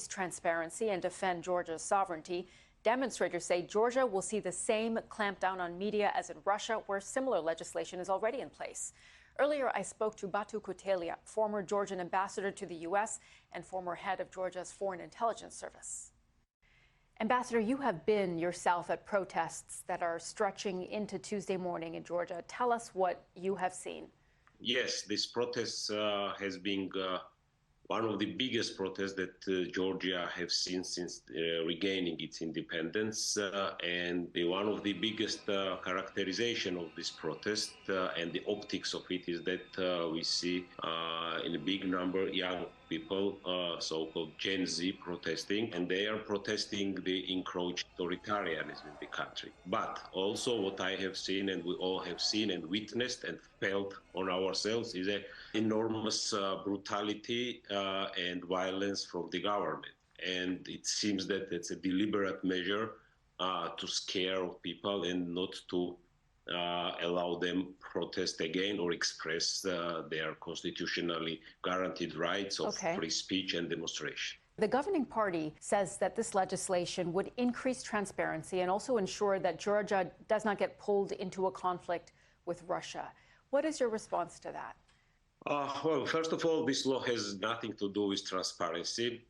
transparency and defend Georgia's sovereignty. Demonstrators say Georgia will see the same clampdown on media as in Russia, where similar legislation is already in place. Earlier, I spoke to Batu Kutelia, former Georgian ambassador to the U.S. and former head of Georgia's Foreign Intelligence Service. Ambassador, you have been yourself at protests that are stretching into Tuesday morning in Georgia. Tell us what you have seen. Yes, this protest has been one of the biggest protests that Georgia has seen since regaining its independence, and one of the biggest characterization of this protest and the optics of it is that we see in a big number young people, so-called Gen Z, protesting, and they are protesting the encroached authoritarianism in the country. But also what I have seen, and we all have seen and witnessed and felt on ourselves, is an enormous brutality and violence from the government. And it seems that it's a deliberate measure to scare people and not to allow them protest again or express their constitutionally guaranteed rights of free speech and demonstration. The governing party says that this legislation would increase transparency and also ensure that Georgia does not get pulled into a conflict with Russia. What is your response to that? Well, first of all, this law has nothing to do with transparency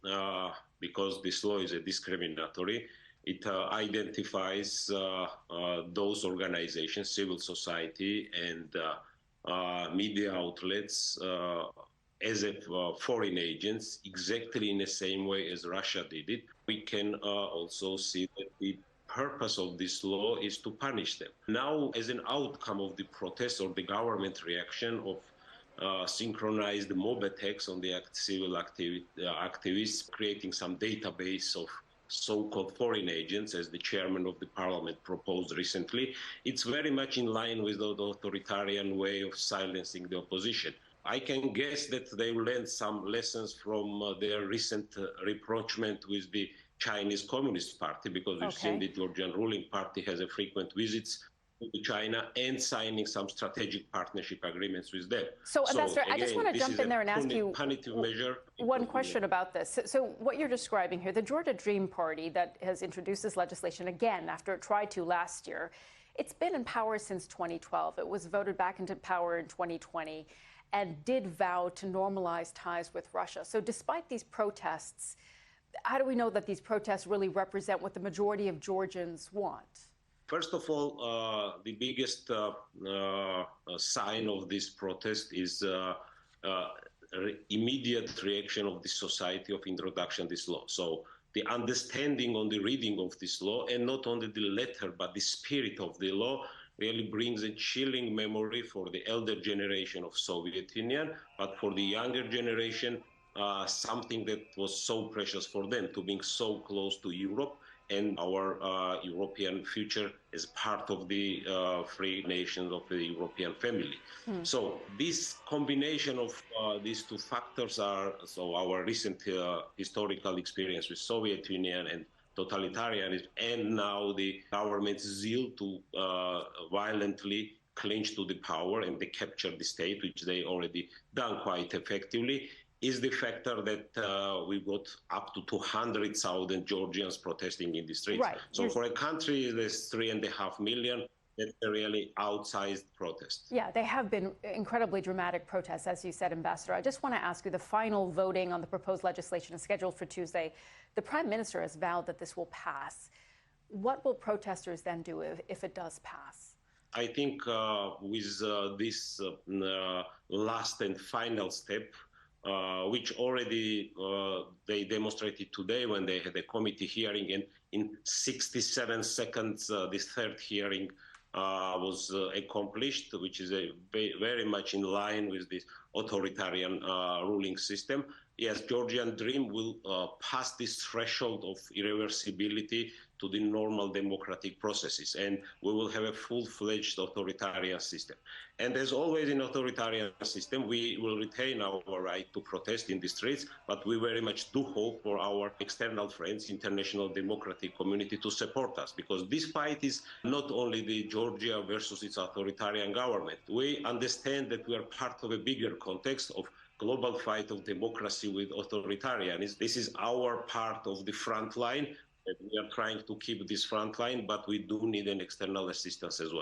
because this law is discriminatory. It identifies those organizations, civil society and media outlets as foreign agents, exactly in the same way as Russia did it. We can also see that the purpose of this law is to punish them. Now, as an outcome of the protest or the government reaction of synchronized mob attacks on the civil activists, creating some database of so-called foreign agents, as the chairman of the parliament proposed recently, it's very much in line with the authoritarian way of silencing the opposition. I can guess that they will learn some lessons from their recent rapprochement with the Chinese Communist Party, because we've seen the Georgian ruling party has a frequent visits to China and signing some strategic partnership agreements with them. So, Ambassador, again, I just want to jump in there and ask you punitive measure. One question about this. So what you're describing here, the Georgia Dream Party that has introduced this legislation again after it tried to last year, it's been in power since 2012. It was voted back into power in 2020 and did vow to normalize ties with Russia. So despite these protests, how do we know that these protests really represent what the majority of Georgians want? First of all, the biggest sign of this protest is immediate reaction of the society of introduction of this law. So the understanding on the reading of this law, and not only the letter, but the spirit of the law, really brings a chilling memory for the elder generation of Soviet Union, but for the younger generation, something that was so precious for them, to being so close to Europe and our European future as part of the free nations of the European family. So this combination of these two factors are our recent historical experience with Soviet Union and totalitarianism, and now the government's zeal to violently clinch to the power and they capture the state, which they already done quite effectively, is the factor that we got up to 200,000 Georgians protesting in the streets. Right. So for a country that's 3.5 million, that's a really outsized protest. Yeah, they have been incredibly dramatic protests, as you said, Ambassador. I just want to ask you, the final voting on the proposed legislation is scheduled for Tuesday. The Prime Minister has vowed that this will pass. What will protesters then do if it does pass? I think with this last and final step, which already they demonstrated today when they had a committee hearing, and in 67 seconds this third hearing was accomplished, which is very much in line with this authoritarian ruling system. Yes, Georgian Dream will pass this threshold of irreversibility to the normal democratic processes, and we will have a full-fledged authoritarian system. And as always in authoritarian system, we will retain our right to protest in the streets, but we very much do hope for our external friends, international democratic community, to support us, because this fight is not only the Georgia versus its authoritarian government. We understand that we are part of a bigger context of global fight of democracy with authoritarianism. This is our part of the front line. We are trying to keep this front line, but we do need an external assistance as well.